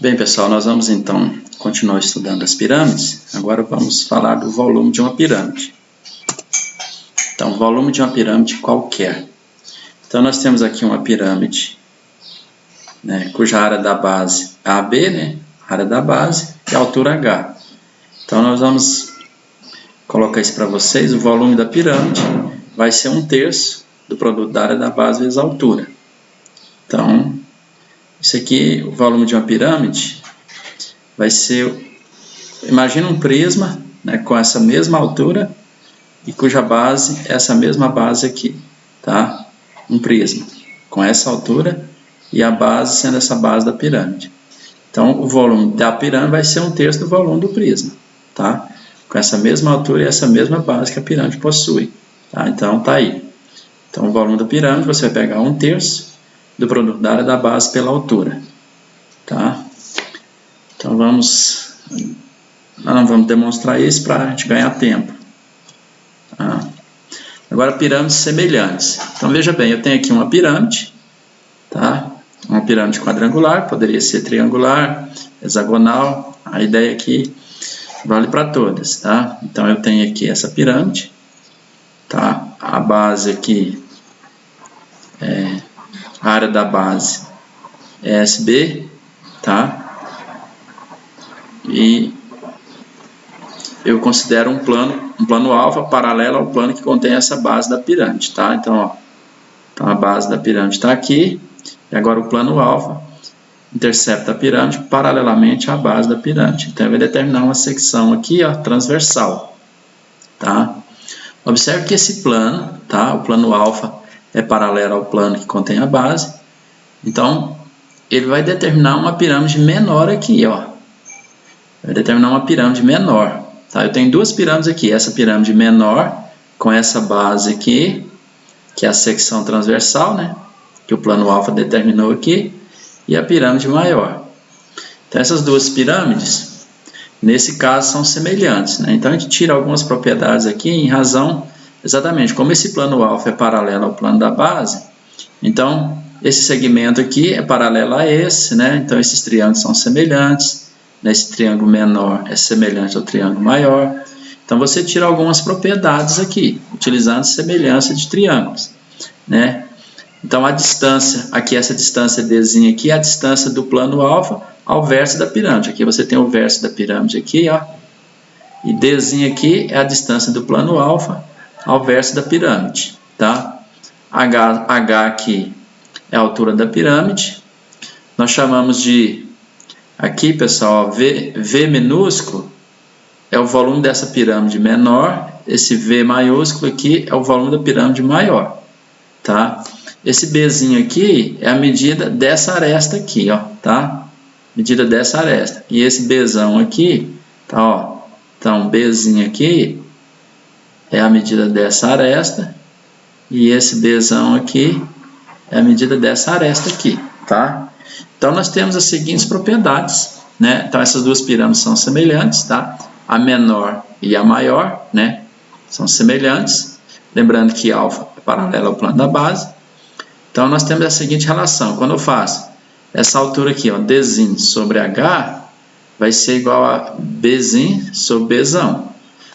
Bem, pessoal, nós vamos então continuar estudando as pirâmides. Agora vamos falar do volume de uma pirâmide. Então, volume de uma pirâmide qualquer. Então, nós temos aqui uma pirâmide, cuja área da base é AB, área da base, e altura H. Então, nós vamos colocar isso para vocês. O volume da pirâmide vai ser 1/3 do produto da área da base vezes a altura. Então, isso aqui, o volume de uma pirâmide, vai ser, imagina um prisma, com essa mesma altura e cuja base é essa mesma base aqui, tá? Um prisma com essa altura e a base sendo essa base da pirâmide. Então, o volume da pirâmide vai ser 1/3 do volume do prisma, tá? Com essa mesma altura e essa mesma base que a pirâmide possui, tá? Então, tá aí. Então, o volume da pirâmide, você vai pegar 1/3 do produto da área da base pela altura, tá? Então nós não vamos demonstrar isso para a gente ganhar tempo, tá? Agora, pirâmides semelhantes. Então veja bem, eu tenho aqui uma pirâmide, tá? Uma pirâmide quadrangular, poderia ser triangular, hexagonal, a ideia aqui vale para todas, tá? Então eu tenho aqui essa pirâmide, tá? A base aqui a área da base é SB, tá? E eu considero um plano alfa paralelo ao plano que contém essa base da pirâmide, tá? Então, então a base da pirâmide está aqui, e agora o plano alfa intercepta a pirâmide paralelamente à base da pirâmide. Então, eu vou determinar uma secção aqui, transversal, tá? Observe que esse plano, tá? O plano alfa é paralelo ao plano que contém a base. Então, ele vai determinar uma pirâmide menor aqui, Vai determinar uma pirâmide menor, tá? Eu tenho duas pirâmides aqui. Essa pirâmide menor, com essa base aqui, que é a secção transversal, que o plano alfa determinou aqui, e a pirâmide maior. Então, essas duas pirâmides, nesse caso, são semelhantes, Então, a gente tira algumas propriedades aqui em razão, exatamente, como esse plano alfa é paralelo ao plano da base, então, esse segmento aqui é paralelo a esse, Então, esses triângulos são semelhantes, esse triângulo menor é semelhante ao triângulo maior. Então, você tira algumas propriedades aqui, utilizando semelhança de triângulos, Então, a distância, aqui essa distância Dzinha aqui, é a distância do plano alfa ao vértice da pirâmide. Aqui você tem o vértice da pirâmide aqui, E Dzinha aqui é a distância do plano alfa ao vértice da pirâmide, tá? H aqui é a altura da pirâmide. Nós chamamos de, aqui pessoal, V minúsculo é o volume dessa pirâmide menor. Esse V maiúsculo aqui é o volume da pirâmide maior, tá? Esse Bzinho aqui é a medida dessa aresta aqui, tá? Medida dessa aresta. E esse Bzão aqui, tá, Então, Bzinho aqui é a medida dessa aresta. E esse Bzão aqui é a medida dessa aresta aqui, tá? Então, nós temos as seguintes propriedades, Então, essas duas pirâmides são semelhantes, tá? A menor e a maior, São semelhantes. Lembrando que alfa é paralelo ao plano da base. Então, nós temos a seguinte relação. Quando eu faço essa altura aqui, Dzinho sobre H, vai ser igual a Bzinho sobre Bzão.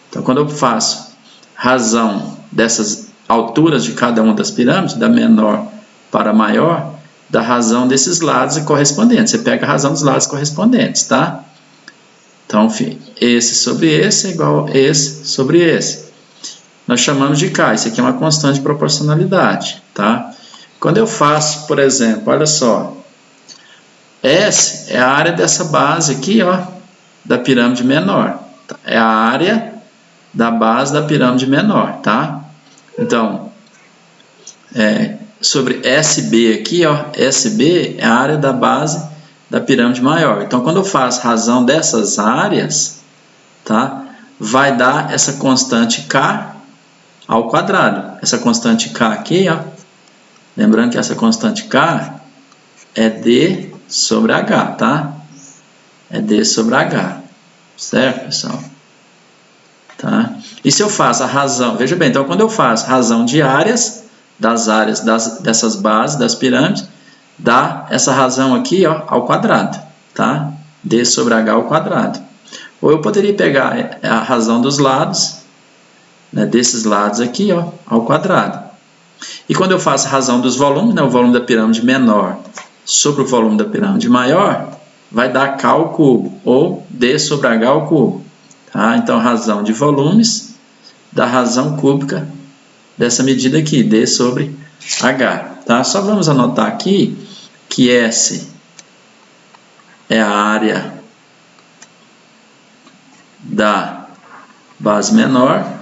Então, quando eu faço razão dessas alturas de cada uma das pirâmides, da menor para a maior, da razão desses lados correspondentes. Você pega a razão dos lados correspondentes, tá? Então, esse sobre esse é igual a esse sobre esse. Nós chamamos de K. Isso aqui é uma constante de proporcionalidade, tá? Quando eu faço, por exemplo, olha só, S é a área dessa base aqui, da pirâmide menor. É a área da base da pirâmide menor, tá? Então, sobre SB aqui, SB é a área da base da pirâmide maior. Então, quando eu faço razão dessas áreas, tá? Vai dar essa constante K ao quadrado. Essa constante K aqui, Lembrando que essa constante K é D sobre H, tá? É D sobre H. Certo, pessoal? Tá? E se eu faço a razão, veja bem, então quando eu faço razão de áreas, das áreas dessas bases, das pirâmides, dá essa razão aqui, ao quadrado, tá? D sobre H ao quadrado. Ou eu poderia pegar a razão dos lados, né, desses lados aqui, ó, ao quadrado. E quando eu faço a razão dos volumes, né, o volume da pirâmide menor sobre o volume da pirâmide maior, vai dar K ao cubo, ou D sobre H ao cubo. Tá? Então, razão de volumes da razão cúbica dessa medida aqui, D sobre H. Tá? Só vamos anotar aqui que S é a área da base menor,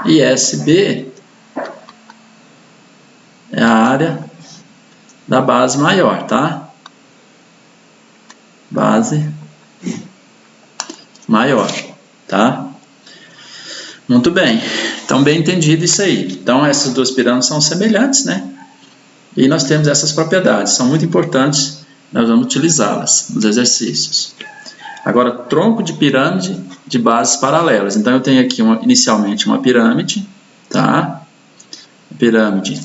e SB é a área da base maior, tá? Base maior, tá? Muito bem. Então, bem entendido isso aí. Então, essas duas pirâmides são semelhantes, né? E nós temos essas propriedades, são muito importantes, nós vamos utilizá-las nos exercícios. Agora, tronco de pirâmide de bases paralelas. Então, eu tenho aqui inicialmente uma pirâmide, tá? Pirâmide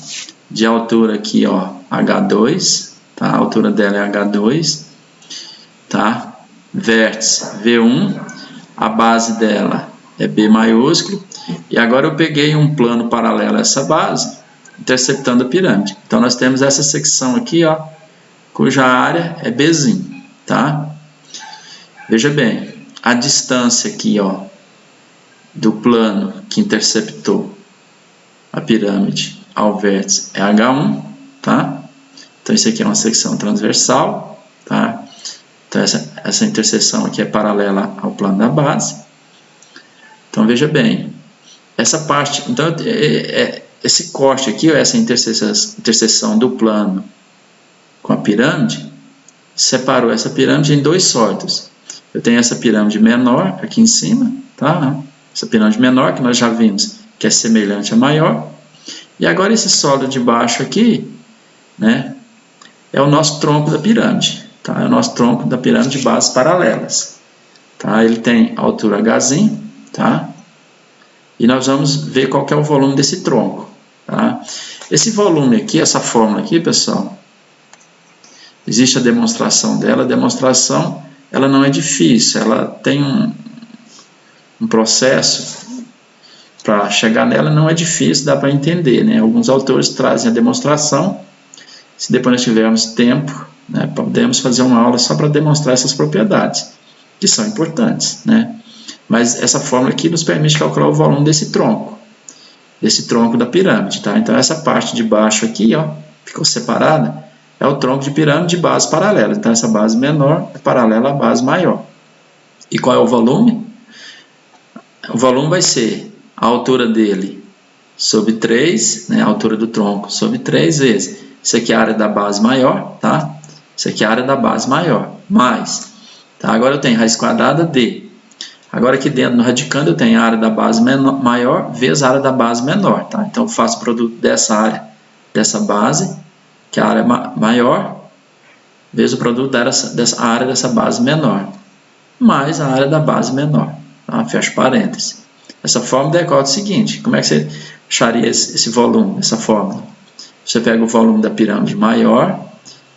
de altura aqui, ó, H2, tá? A altura dela é H2, tá? Vértice V1, a base dela é B maiúsculo, e agora eu peguei um plano paralelo a essa base, interceptando a pirâmide. Então, nós temos essa secção aqui, ó, cuja área é Bzinho, tá? Veja bem, a distância aqui, ó, do plano que interceptou a pirâmide ao vértice é H1, tá? Então, isso aqui é uma secção transversal, tá? Então, essa interseção aqui é paralela ao plano da base. Então, veja bem, essa parte, então, esse corte aqui, ó, essa interseção do plano com a pirâmide, separou essa pirâmide em dois sólidos. Eu tenho essa pirâmide menor aqui em cima, tá? Essa pirâmide menor que nós já vimos que é semelhante à maior. E agora esse sólido de baixo aqui, né, é o nosso tronco da pirâmide, tá? É o nosso tronco da pirâmide de bases paralelas, tá? Ele tem altura Hzinho, tá? E nós vamos ver qual que é o volume desse tronco, tá? Esse volume aqui, essa fórmula aqui, pessoal, existe a demonstração dela. A demonstração, ela não é difícil, ela tem um processo para chegar nela, não é difícil, dá para entender, né? Alguns autores trazem a demonstração. Se depois nós tivermos tempo, né, podemos fazer uma aula só para demonstrar essas propriedades, que são importantes, né? Mas essa fórmula aqui nos permite calcular o volume desse tronco da pirâmide, tá? Então, essa parte de baixo aqui, ó, ficou separada, é o tronco de pirâmide de base paralela. Então, essa base menor é paralela à base maior. E qual é o volume? O volume vai ser a altura dele sobre 3, né, a altura do tronco sobre 3 vezes. Isso aqui é a área da base maior, tá? Isso aqui é a área da base maior, mais. Tá? Agora eu tenho raiz quadrada D. Agora aqui dentro, no radicando, eu tenho a área da base maior vezes a área da base menor, tá? Então, eu faço o produto dessa área, dessa base, que é a área maior, vezes o produto dessa área dessa base menor, mais a área da base menor, tá? Fecho parênteses. Essa fórmula decorre o seguinte: como é que você acharia esse volume, essa fórmula? Você pega o volume da pirâmide maior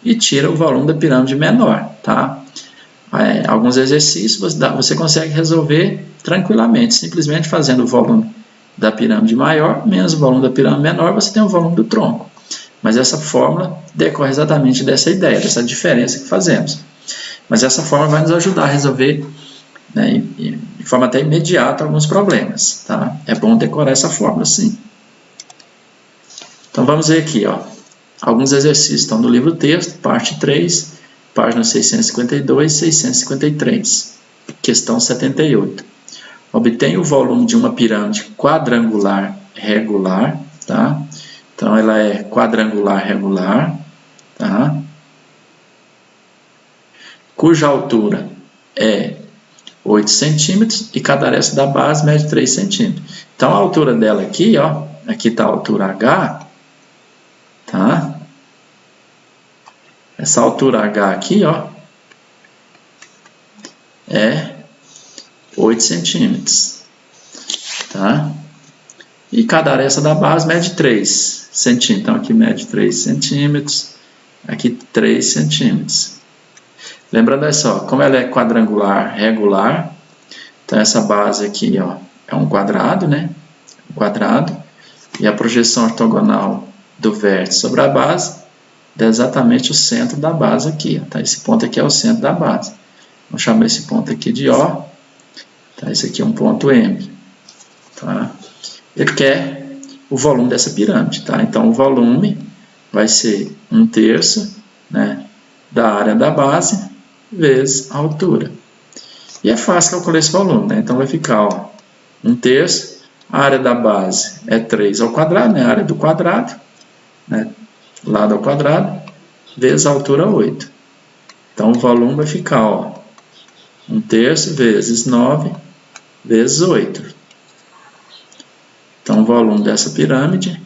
e tira o volume da pirâmide menor, tá? Alguns exercícios você consegue resolver tranquilamente, simplesmente fazendo o volume da pirâmide maior menos o volume da pirâmide menor, você tem o volume do tronco. Mas essa fórmula decorre exatamente dessa ideia, dessa diferença que fazemos. Mas essa fórmula vai nos ajudar a resolver, né, de forma até imediata alguns problemas, tá? É bom decorar essa fórmula, sim. Então vamos ver aqui, ó. Alguns exercícios estão no livro texto, parte 3, páginas 652 e 653. Questão 78. Obtenha o volume de uma pirâmide quadrangular regular, tá? Então, ela é quadrangular regular, tá? Cuja altura é 8 centímetros e cada aresta da base mede 3 centímetros. Então, a altura dela aqui, ó, aqui está a altura H, tá? Essa altura H aqui, ó, é 8 centímetros, tá? E cada aresta da base mede 3. centímetros. Então, aqui mede 3 centímetros, aqui 3 centímetros. Lembrando só, como ela é quadrangular regular, então essa base aqui, ó, é um quadrado, né? Um quadrado. E a projeção ortogonal do vértice sobre a base dá exatamente o centro da base aqui. Ó, tá? Esse ponto aqui é o centro da base. Vamos chamar esse ponto aqui de O. Tá? Esse aqui é um ponto M. Tá? Ele quer o volume dessa pirâmide. Tá? Então, o volume vai ser 1/3, né, da área da base vezes a altura. E é fácil calcular esse volume. Né? Então, vai ficar, ó, 1/3. A área da base é 3 ao quadrado, né? A área do quadrado, né? Lado ao quadrado, vezes a altura 8. Então, o volume vai ficar, ó, 1/3 vezes 9 vezes 8. Então, o volume dessa pirâmide,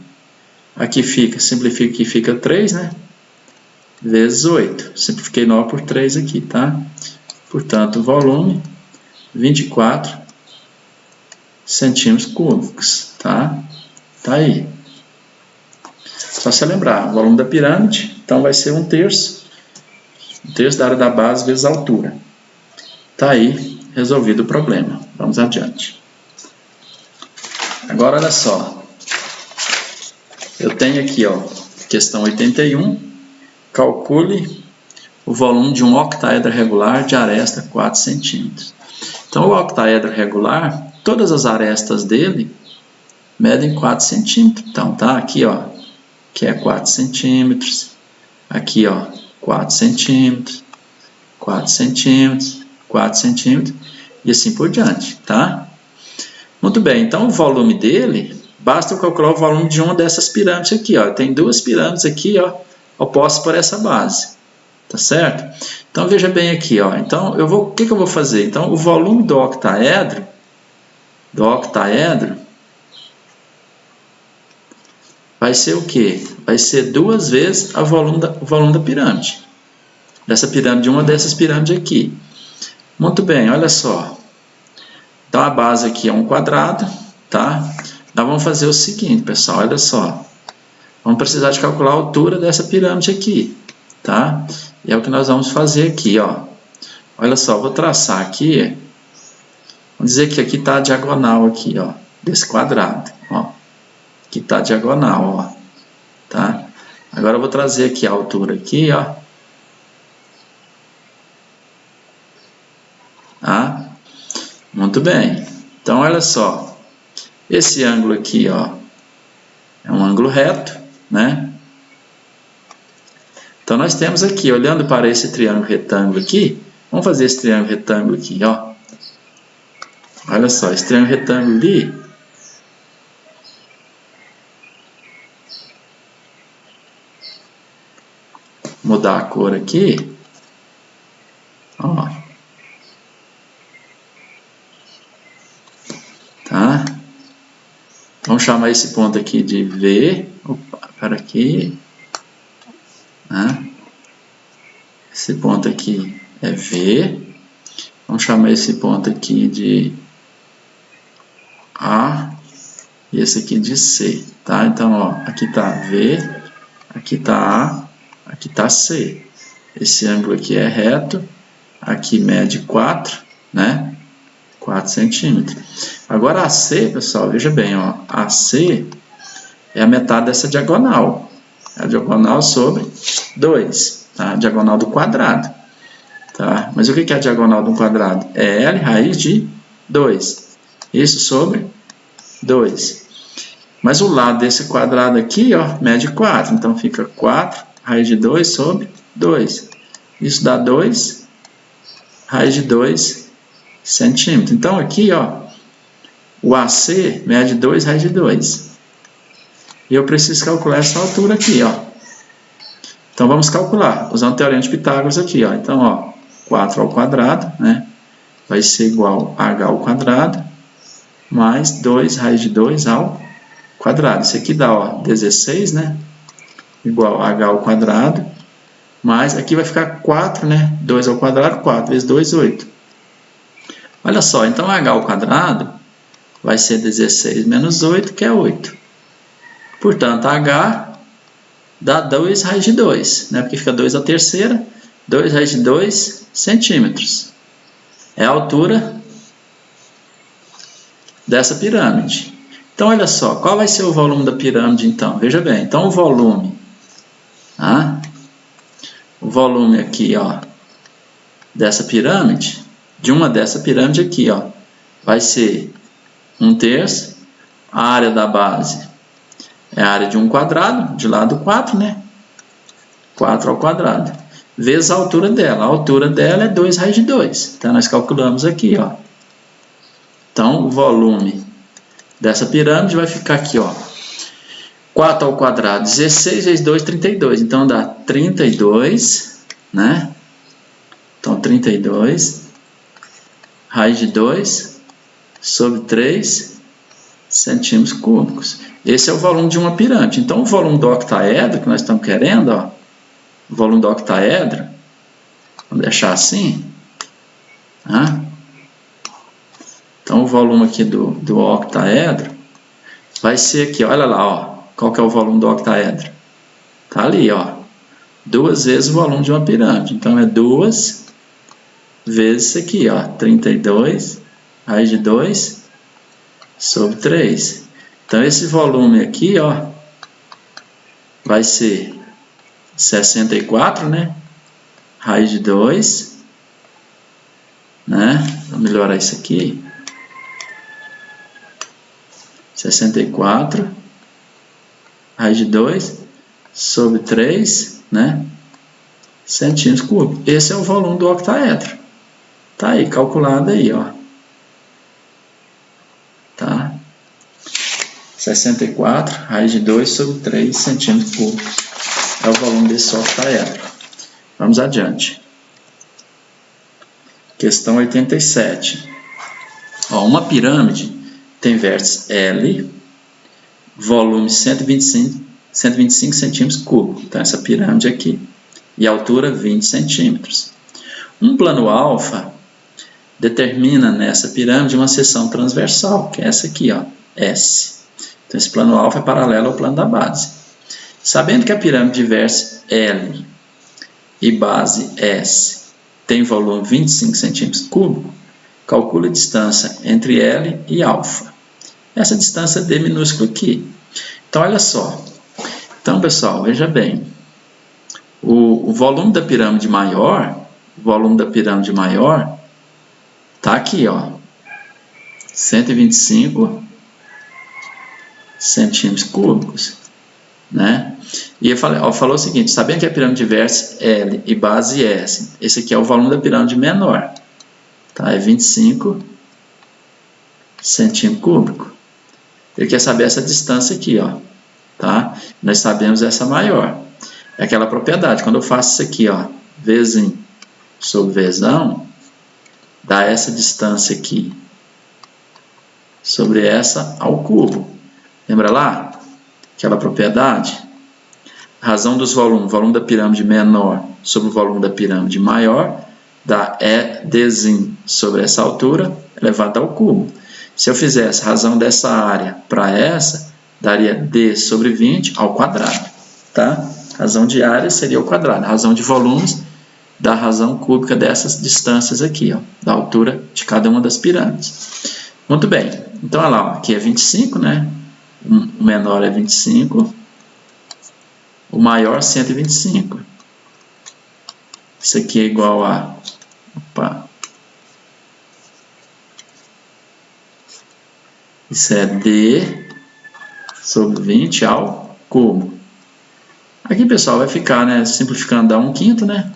aqui fica, simplifica que fica 3, né? Vezes 8. Simplifiquei 9 por 3 aqui, tá? Portanto, o volume, 24 centímetros cúbicos, tá? Tá aí. Só se lembrar, o volume da pirâmide, então vai ser 1/3 da área da base vezes a altura. Tá aí, resolvido o problema. Vamos adiante. Agora, olha só. Eu tenho aqui, ó, questão 81. Calcule o volume de um octaedro regular de aresta 4 centímetros. Então, o octaedro regular, todas as arestas dele medem 4 centímetros. Então, tá aqui, ó, que é 4 centímetros. Aqui, ó, 4 centímetros, 4 centímetros, 4 centímetros e assim por diante, tá? Muito bem, então o volume dele, basta eu calcular o volume de uma dessas pirâmides aqui, ó. Tem duas pirâmides aqui, ó, opostas por essa base, tá certo? Então veja bem aqui, ó. Então o que eu vou fazer? Então o volume do octaedro vai ser o quê? Vai ser 2 vezes o volume da pirâmide. Dessa pirâmide, uma dessas pirâmides aqui. Muito bem, olha só. Então a base aqui é um quadrado, tá? Nós vamos fazer o seguinte, pessoal, olha só. Vamos precisar de calcular a altura dessa pirâmide aqui, tá? E é o que nós vamos fazer aqui, ó. Olha só, vou traçar aqui. Vamos dizer que aqui está a diagonal aqui, ó, desse quadrado, ó. Aqui está a diagonal, ó, tá? Agora eu vou trazer aqui a altura aqui, ó. Tá? Muito bem. Então, olha só. Esse ângulo aqui, ó, é um ângulo reto, né? Então, nós temos aqui, olhando para esse triângulo retângulo aqui, vamos fazer esse triângulo retângulo aqui, ó. Olha só, esse triângulo retângulo ali, mudar a cor aqui, ó. Tá? Vamos chamar esse ponto aqui de V. Opa, para aqui. Tá? Esse ponto aqui é V. Vamos chamar esse ponto aqui de A. E esse aqui de C. Tá? Então, ó, aqui está V. Aqui está A. Aqui está C. Esse ângulo aqui é reto. Aqui mede 4, né? 4 centímetros. Agora AC, pessoal, veja bem, ó, AC é a metade dessa diagonal. É a diagonal sobre 2, tá? A diagonal do quadrado. Tá? Mas o que é a diagonal do quadrado? É L raiz de 2. Isso sobre 2. Mas o lado desse quadrado aqui, ó, mede 4. Então fica 4 raiz de 2 sobre 2. Isso dá 2 raiz de 2 centímetros. Então aqui, ó, o AC mede 2 raiz de 2. E eu preciso calcular essa altura aqui, ó. Então vamos calcular, usando o teorema de Pitágoras aqui, ó. Então, ó, 4 ao quadrado, né, vai ser igual a h ao quadrado mais 2 raiz de 2 ao quadrado. Isso aqui dá, ó, 16, né, igual a h ao quadrado, mais aqui vai ficar 4, né, 2 ao quadrado, 4 vezes 2, 8. Olha só, então h ao quadrado vai ser 16 menos 8, que é 8. Portanto, H dá 2 raiz de 2, né? Porque fica 2 à terceira, 2 raiz de 2 centímetros. É a altura dessa pirâmide. Então, olha só, qual vai ser o volume da pirâmide, então? Veja bem, então o volume aqui, ó, dessa pirâmide, de uma dessa pirâmide aqui, ó, vai ser 1/3, a área da base é a área de 1 quadrado, de lado 4, né? 4 ao quadrado, vezes a altura dela. A altura dela é 2 raiz de 2. Então, nós calculamos aqui, ó. Então, o volume dessa pirâmide vai ficar aqui, ó. 4 ao quadrado, 16 vezes 2, 32. Então, dá 32, né? Então, 32 raiz de 2 sobre 3 centímetros cúbicos. Esse é o volume de uma pirâmide. Então, o volume do octaedro que nós estamos querendo, ó, o volume do octaedro, vamos deixar assim, tá? Então, o volume aqui do octaedro vai ser aqui, olha lá, ó, qual que é o volume do octaedro? Tá ali, ó, 2 vezes o volume de uma pirâmide. Então, é 2 vezes isso aqui, ó, 32 raiz de 2 sobre 3. Então, esse volume aqui, ó, vai ser 64, né? Raiz de 2, né? Vou melhorar isso aqui. 64 raiz de 2 sobre 3, né? Centímetros cúbicos. Esse é o volume do octaedro. Tá aí, calculado aí, ó. Tá? 64 raiz de 2 sobre 3 centímetros cúbicos. É o volume desse octaedro. Vamos adiante. Questão 87. Ó, uma pirâmide tem vértice L, volume 125 centímetros cúbicos. Então, essa pirâmide aqui. E altura 20 centímetros. Um plano alfa determina nessa pirâmide uma seção transversal, que é essa aqui, ó, S. Então, esse plano alfa é paralelo ao plano da base. Sabendo que a pirâmide de vértice L e base S tem volume 25 centímetros cúbicos, calcule a distância entre L e alfa. Essa distância D minúscula aqui. Então, olha só. Então, pessoal, veja bem. O volume da pirâmide maior, tá aqui, ó. 125 centímetros cúbicos, né? E eu falou o seguinte, sabendo que a pirâmide de vértice L e base S, esse aqui é o volume da pirâmide menor, tá? É 25 centímetros cúbicos. Ele quer saber essa distância aqui, ó, tá? Nós sabemos essa maior. É aquela propriedade, quando eu faço isso aqui, ó, Vzinho sobre Vzão, dá essa distância aqui sobre essa ao cubo. Lembra lá? Aquela propriedade? A razão dos volumes, o volume da pirâmide menor sobre o volume da pirâmide maior, dá Dzinho sobre essa altura elevado ao cubo. Se eu fizesse a razão dessa área para essa, daria D sobre 20 ao quadrado, tá? Razão de área seria o quadrado. A razão de volumes da razão cúbica dessas distâncias aqui, ó, da altura de cada uma das pirâmides. Muito bem. Então, olha lá, ó, aqui é 25, né? O menor é 25. O maior, 125. Isso aqui é igual a... Opa. Isso é D sobre 20 ao cubo. Aqui, pessoal, vai ficar, né, simplificando, dá 1/5, né?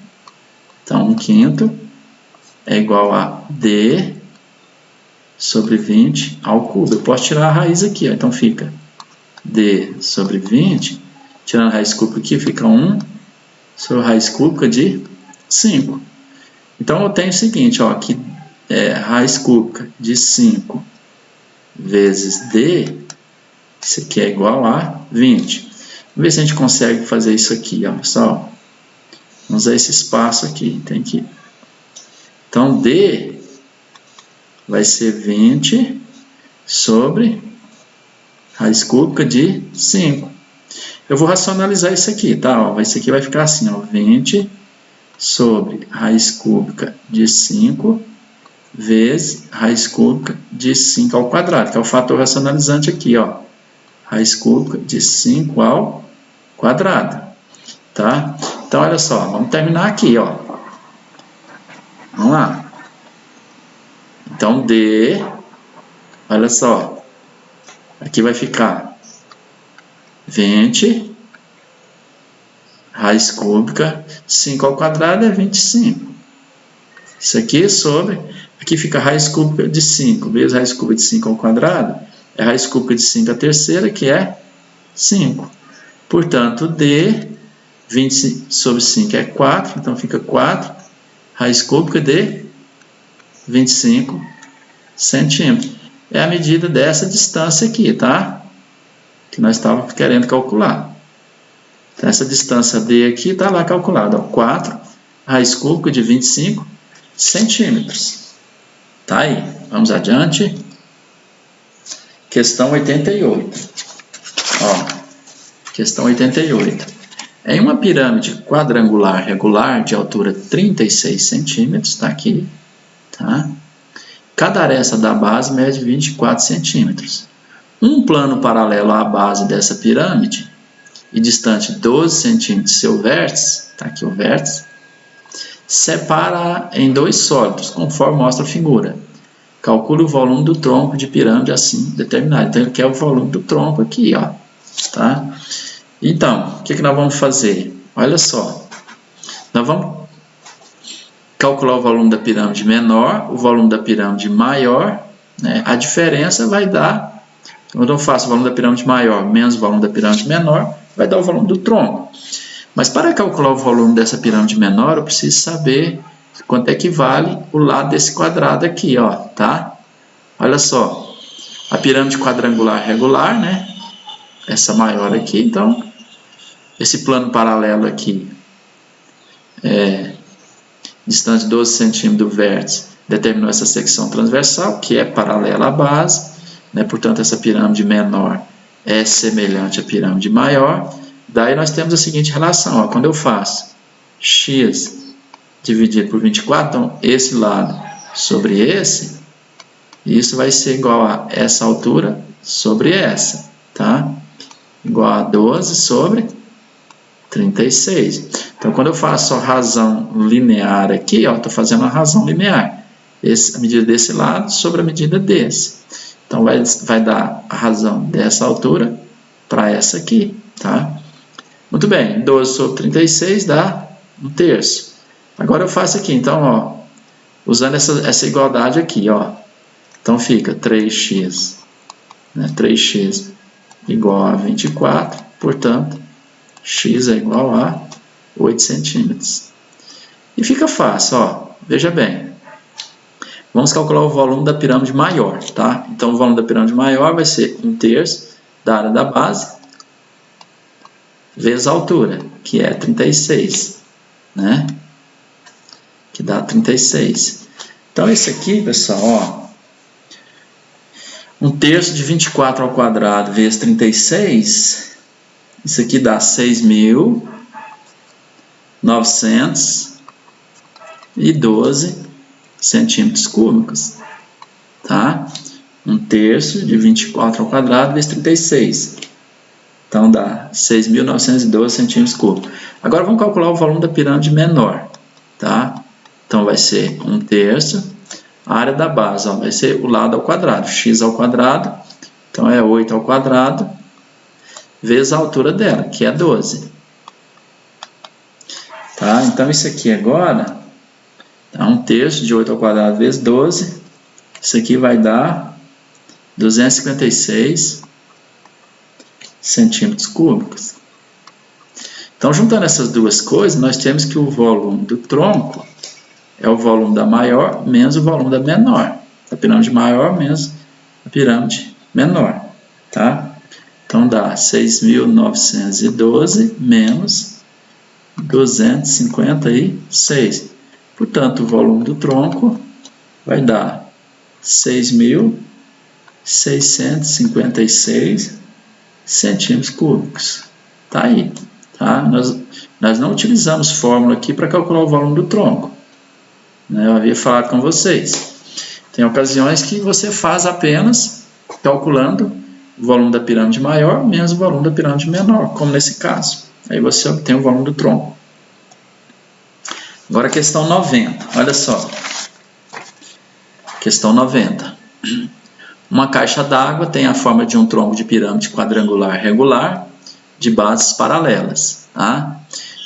Então, 1/5 é igual a D sobre 20 ao cubo. Eu posso tirar a raiz aqui, ó. Então, fica D sobre 20, tirando a raiz cúbica aqui, fica 1 sobre a raiz cúbica de 5. Então, eu tenho o seguinte, ó, aqui é raiz cúbica de 5 vezes D, isso aqui é igual a 20. Vamos ver se a gente consegue fazer isso aqui, ó, pessoal. Vamos usar esse espaço aqui, tem que... Então, D vai ser 20 sobre raiz cúbica de 5. Eu vou racionalizar isso aqui, tá? Ó, isso aqui vai ficar assim, ó, 20 sobre raiz cúbica de 5 vezes raiz cúbica de 5 ao quadrado, que é o fator racionalizante aqui, ó. Raiz cúbica de 5 ao quadrado, tá? Então, olha só, vamos terminar aqui, ó. Vamos lá. Então, D, olha só, aqui vai ficar 20, raiz cúbica, 5 ao quadrado é 25. Isso aqui sobre, aqui fica raiz cúbica de 5, vezes raiz cúbica de 5 ao quadrado, é raiz cúbica de 5 à terceira, que é 5. Portanto, D, 20 sobre 5 é 4, então fica 4, raiz cúbica de 25 centímetros. É a medida dessa distância aqui, tá? Que nós estávamos querendo calcular. Então, essa distância D aqui está lá calculada, ó, 4, raiz cúbica de 25 centímetros. Tá aí, vamos adiante. Questão 88. Ó, questão 88. Em uma pirâmide quadrangular regular de altura 36 centímetros, está aqui, tá? Cada aresta da base mede 24 centímetros. Um plano paralelo à base dessa pirâmide e distante 12 centímetros de seu vértice, está aqui o vértice, separa em dois sólidos, conforme mostra a figura. Calcule o volume do tronco de pirâmide assim determinado. Então, ele quer o volume do tronco aqui, ó, tá? Então, o que nós vamos fazer? Olha só, nós vamos calcular o volume da pirâmide menor, o volume da pirâmide maior, né? A diferença vai dar, quando eu faço o volume da pirâmide maior menos o volume da pirâmide menor, vai dar o volume do tronco. Mas para calcular o volume dessa pirâmide menor, eu preciso saber quanto é que vale o lado desse quadrado aqui, ó, tá? Olha só, a pirâmide quadrangular regular, né? Essa maior aqui, então, esse plano paralelo aqui é distante 12 centímetros do vértice, determinou essa secção transversal, que é paralela à base, né? Portanto, essa pirâmide menor é semelhante à pirâmide maior. Daí nós temos a seguinte relação, ó, quando eu faço x dividido por 24, então esse lado sobre esse, isso vai ser igual a essa altura sobre essa, tá? Igual a 12 sobre 36. Então, quando eu faço a razão linear aqui, ó, estou fazendo a razão linear. A medida desse lado sobre a medida desse. Então, vai dar a razão dessa altura para essa aqui, tá? Muito bem, 12 sobre 36 dá 1/3. Agora eu faço aqui, então, ó, usando essa igualdade aqui, ó. Então, fica 3x, né? 3x igual a 24, portanto, x é igual a 8 centímetros. E fica fácil, ó, veja bem. Vamos calcular o volume da pirâmide maior, tá? Então, o volume da pirâmide maior vai ser 1/3 da área da base vezes a altura, que é 36, né? Que dá 36. Então, esse aqui, pessoal, ó, 1/3 de 24 ao quadrado vezes 36, isso aqui dá 6.912 centímetros cúbicos, tá? 1/3 de 24 ao quadrado vezes 36. Então, dá 6.912 centímetros cúbicos. Agora, vamos calcular o volume da pirâmide menor, tá? Então, vai ser 1/3. A área da base, ó, vai ser o lado ao quadrado, x ao quadrado. Então, é 8 ao quadrado, vezes a altura dela, que é 12. Tá? Então, isso aqui agora dá 1/3 de 8 ao quadrado vezes 12. Isso aqui vai dar 256 centímetros cúbicos. Então, juntando essas duas coisas, nós temos que o volume do tronco é o volume da maior menos o volume da menor. Da pirâmide maior menos a pirâmide menor. Tá? Então, dá 6.912 menos 256. Portanto, o volume do tronco vai dar 6.656 centímetros cúbicos. Tá aí. Tá? Nós não utilizamos fórmula aqui para calcular o volume do tronco. Né? Eu havia falado com vocês. Tem ocasiões que você faz apenas calculando o volume da pirâmide maior menos o volume da pirâmide menor, como nesse caso. Aí você obtém o volume do tronco. Agora a questão 90. Olha só. Questão 90. Uma caixa d'água tem a forma de um tronco de pirâmide quadrangular regular de bases paralelas. Tá?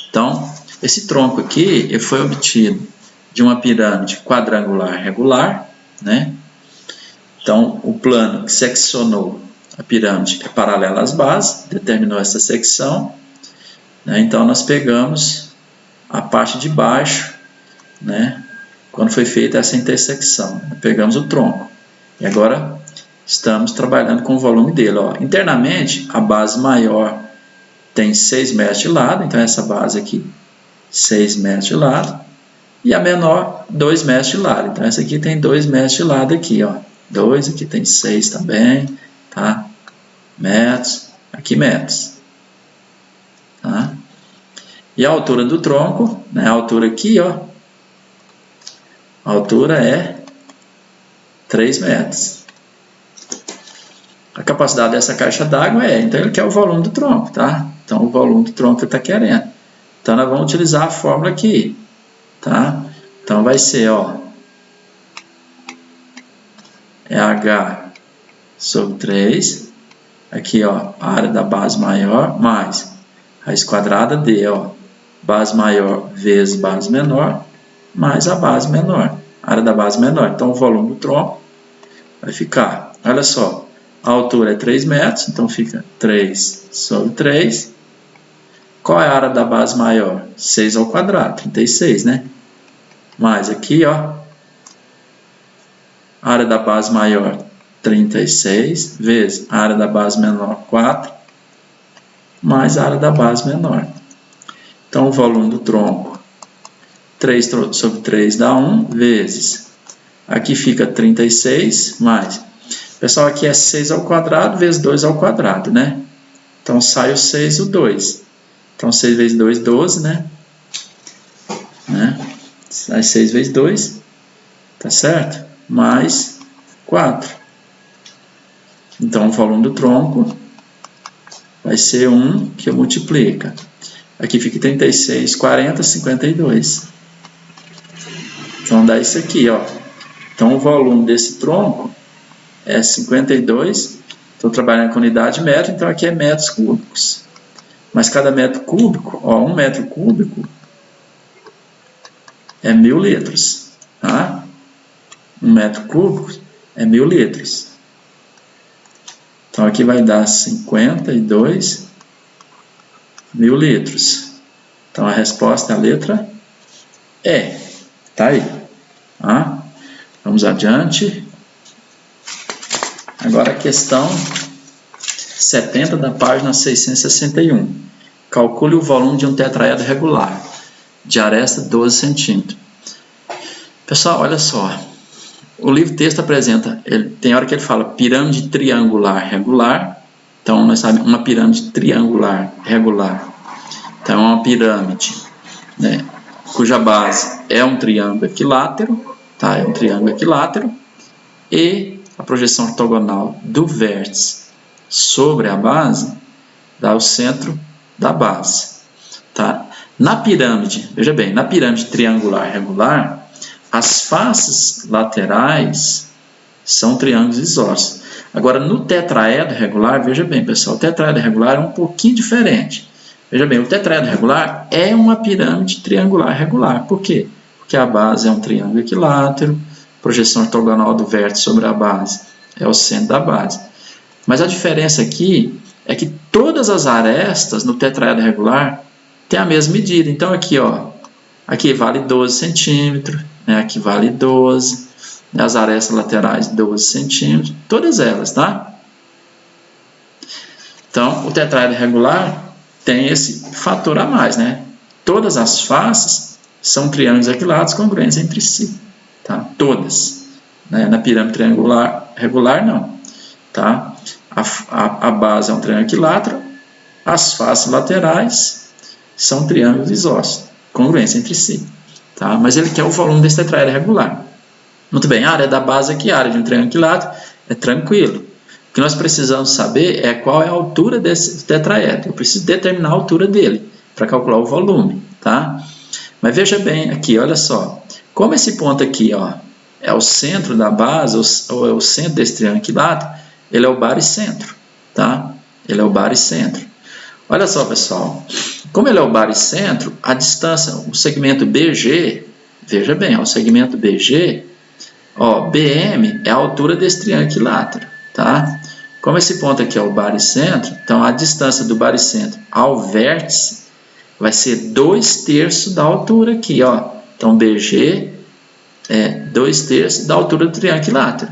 Então, esse tronco aqui ele foi obtido de uma pirâmide quadrangular regular. Né? Então, o plano que seccionou a pirâmide é paralelo às bases, determinou essa secção. Né? Então, nós pegamos a parte de baixo, né? Quando foi feita essa intersecção. Pegamos o tronco. E agora estamos trabalhando com o volume dele. Ó. Internamente, a base maior tem 6 metros de lado, então essa base aqui, 6 metros de lado. E a menor, 2 metros de lado. Então essa aqui tem 2 metros de lado aqui, ó. 2, aqui tem 6 também, tá? Metros, aqui metros. Tá? E a altura do tronco, né? A altura aqui, ó. A altura é 3 metros. A capacidade dessa caixa d'água então ele quer o volume do tronco, tá? Então o volume do tronco ele está querendo. Então nós vamos utilizar a fórmula aqui, tá? Então vai ser, ó, é H sobre 3, aqui, ó, a área da base maior, mais raiz quadrada D, ó, base maior vezes base menor, mais a base menor, a área da base menor. Então o volume do tronco vai ficar, olha só, a altura é 3 metros, então fica 3 sobre 3. Qual é a área da base maior? 6 ao quadrado, 36, né? Mais aqui, ó, a área da base maior, 36, vezes a área da base menor, 4, mais a área da base menor. Então, o volume do tronco, 3 sobre 3 dá 1, vezes, aqui fica 36, mais, pessoal, aqui é 6 ao quadrado, vezes 2 ao quadrado, né? Então, sai o 6 e o 2. Então, 6 vezes 2, 12, né? Sai 6 vezes 2, tá certo? Mais 4. Então, o volume do tronco vai ser 1 que multiplica. Aqui fica 36, 40, 52. Então, dá isso aqui, ó. Então, o volume desse tronco é 52. Estou trabalhando com unidade de metro, então aqui é metros cúbicos. Mas cada metro cúbico, ó, 1 metro cúbico é 1000 litros, tá? 1 metro cúbico é 1000 litros. Então, aqui vai dar 52 mil litros. Então, a resposta é a letra E. Tá aí. Tá? Vamos adiante. Agora, a questão 70 da página 661. Calcule o volume de um tetraedro regular, de aresta 12 centímetros. Pessoal, olha só. O livro texto apresenta, tem hora que ele fala pirâmide triangular regular. Então, nós sabemos uma pirâmide triangular regular. Então, é uma pirâmide, né, cuja base é um triângulo equilátero, tá? É um triângulo equilátero. E a projeção ortogonal do vértice sobre a base dá o centro da base, tá? Na pirâmide, veja bem, na pirâmide triangular regular, as faces laterais são triângulos isósceles. Agora, no tetraedro regular, veja bem, pessoal, o tetraedro regular é um pouquinho diferente. Veja bem, o tetraedro regular é uma pirâmide triangular regular. Por quê? Porque a base é um triângulo equilátero, projeção ortogonal do vértice sobre a base é o centro da base. Mas a diferença aqui é que todas as arestas no tetraedro regular têm a mesma medida. Então, aqui, ó, aqui vale 12 centímetros, né? Aqui vale 12, né? As arestas laterais 12 centímetros, todas elas, tá? Então, o tetraedro regular tem esse fator a mais, né? Todas as faces são triângulos equiláteros congruentes entre si, tá? Todas, né? Na pirâmide triangular regular, não, tá? A base é um triângulo equilátero, As faces laterais são triângulos isósceles, congruência entre si. Tá? Mas ele quer o volume desse tetraedro regular. Muito bem, a área da base aqui, a área de um triângulo equilátero, é tranquilo. O que nós precisamos saber é qual é a altura desse tetraedro. Eu preciso determinar a altura dele para calcular o volume. Tá? Mas veja bem aqui, olha só. Como esse ponto aqui ó, é o centro da base, ou é o centro desse triângulo equilátero, ele é o baricentro. Tá? Ele é o baricentro. Olha só, pessoal. Como ele é o baricentro, a distância, o segmento BG, veja bem, ó, o segmento BG, ó, BM é a altura desse triângulo equilátero. Tá? Como esse ponto aqui é o baricentro, então a distância do baricentro ao vértice vai ser 2/3 da altura aqui, ó. Então, BG é 2/3 da altura do triângulo equilátero.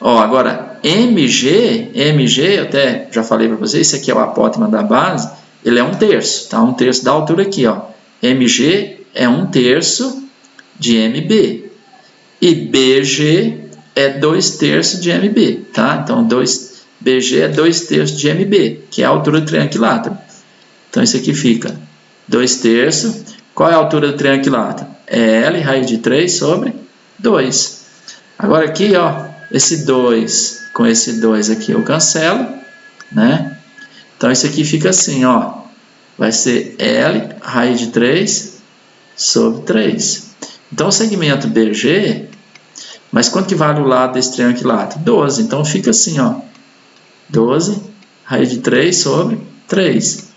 Ó, agora, MG, eu até já falei para vocês, esse aqui é o apótema da base, ele é 1/3, tá? 1/3 da altura aqui, ó. MG é 1/3 de MB. E BG é 2/3 de MB, tá? Então, BG é 2/3 de MB, que é a altura do triângulo equilátero. Então, isso aqui fica 2/3. Qual é a altura do triângulo equilátero? É L raiz de 3 sobre 2. Agora aqui, ó, esse 2 com esse 2 aqui eu cancelo, né? Então, isso aqui fica assim, ó. Vai ser L raiz de 3 sobre 3. Então, o segmento BG, mas quanto que vale o lado desse triângulo equilátero? 12. Então, fica assim, ó. 12 raiz de 3 sobre 3.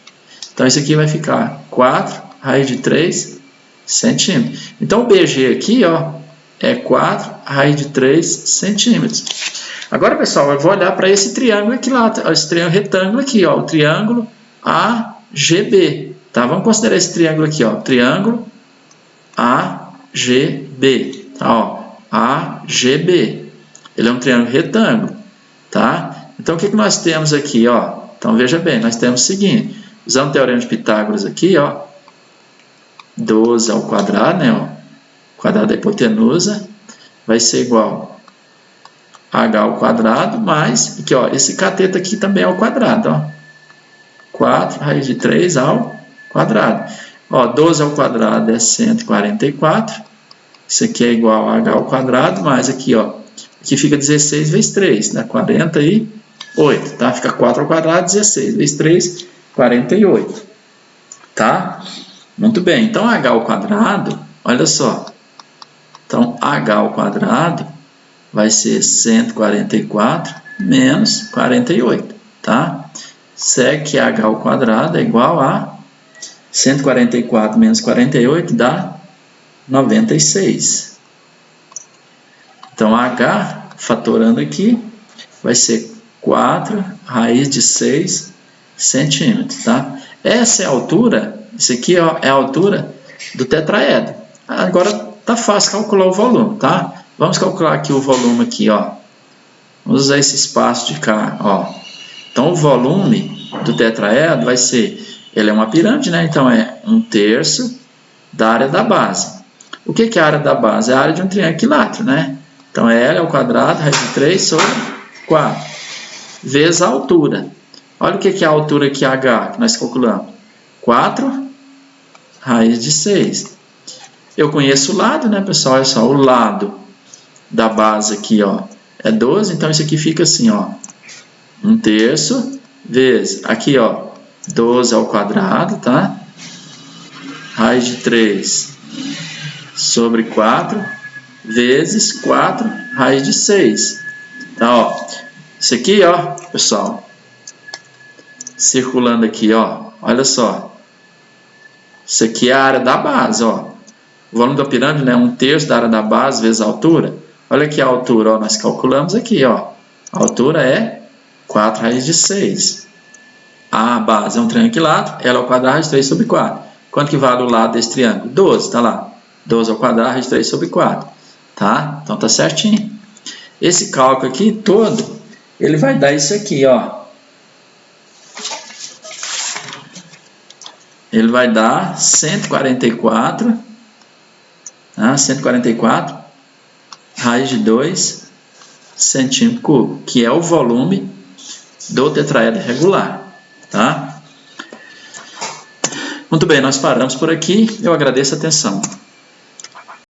Então, isso aqui vai ficar 4 raiz de 3 centímetros. Então, o BG aqui, ó, é 4 raiz de 3 centímetros. Agora, pessoal, eu vou olhar para esse triângulo equilátero, esse triângulo retângulo aqui, ó, o triângulo AGB. Tá? Vamos considerar esse triângulo aqui, ó, triângulo AGB. Tá? Ó, AGB. Ele é um triângulo retângulo. Tá? Então, o que nós temos aqui? Ó? Então, veja bem, nós temos o seguinte. Usando o teorema de Pitágoras aqui, ó, 12 ao quadrado, né, ó, quadrado da hipotenusa, vai ser igual a h ao quadrado, mais, aqui, ó, esse cateto aqui também é ao quadrado, ó, 4 raiz de 3 ao quadrado. Ó, 12 ao quadrado é 144, isso aqui é igual a h ao quadrado, mais aqui, ó, aqui fica 16 vezes 3, dá 48, tá? Fica 4 ao quadrado, 16 vezes 3, 48, tá? Muito bem, então h ao quadrado, olha só, então h ao quadrado vai ser 144 menos 48, tá? Segue que h ao quadrado é igual a 144 menos 48 dá 96. Então, h, fatorando aqui, vai ser 4 raiz de 6 centímetros, tá? Essa é a altura, isso aqui ó, é a altura do tetraedro. Agora tá fácil calcular o volume, tá? Vamos calcular aqui o volume aqui, ó. Vamos usar esse espaço de cá, ó. Então o volume do tetraedro vai ser, ele é uma pirâmide, né? Então é 1/3 da área da base. O que é a área da base? É a área de um triângulo equilátero, né? Então é L ao quadrado, raiz de 3 sobre 4, vezes a altura. Olha o que é a altura aqui, H, que nós calculamos. 4 raiz de 6. Eu conheço o lado, né, pessoal? Olha só, o lado da base aqui, ó, é 12. Então, isso aqui fica assim, ó. 1/3 vezes, aqui, ó, 12 ao quadrado, tá? Raiz de 3 sobre 4, vezes 4 raiz de 6. Tá, ó. Isso aqui, ó, pessoal, circulando aqui, ó, olha só. Isso aqui é a área da base, ó. O volume da pirâmide, né, 1/3 da área da base vezes a altura. Olha aqui a altura, ó, nós calculamos aqui, ó. A altura é 4 raiz de 6. A base é um triângulo equilátero, L ao quadrado, raiz de 3 sobre 4. Quanto que vale o lado desse triângulo? 12, tá lá. 12 ao quadrado, raiz de 3 sobre 4. Tá? Então tá certinho. Esse cálculo aqui todo, ele vai dar isso aqui, ó. Ele vai dar 144, tá? 144 raiz de 2 centímetro cúbico, que é o volume do tetraedro regular, tá? Muito bem, nós paramos por aqui. Eu agradeço a atenção.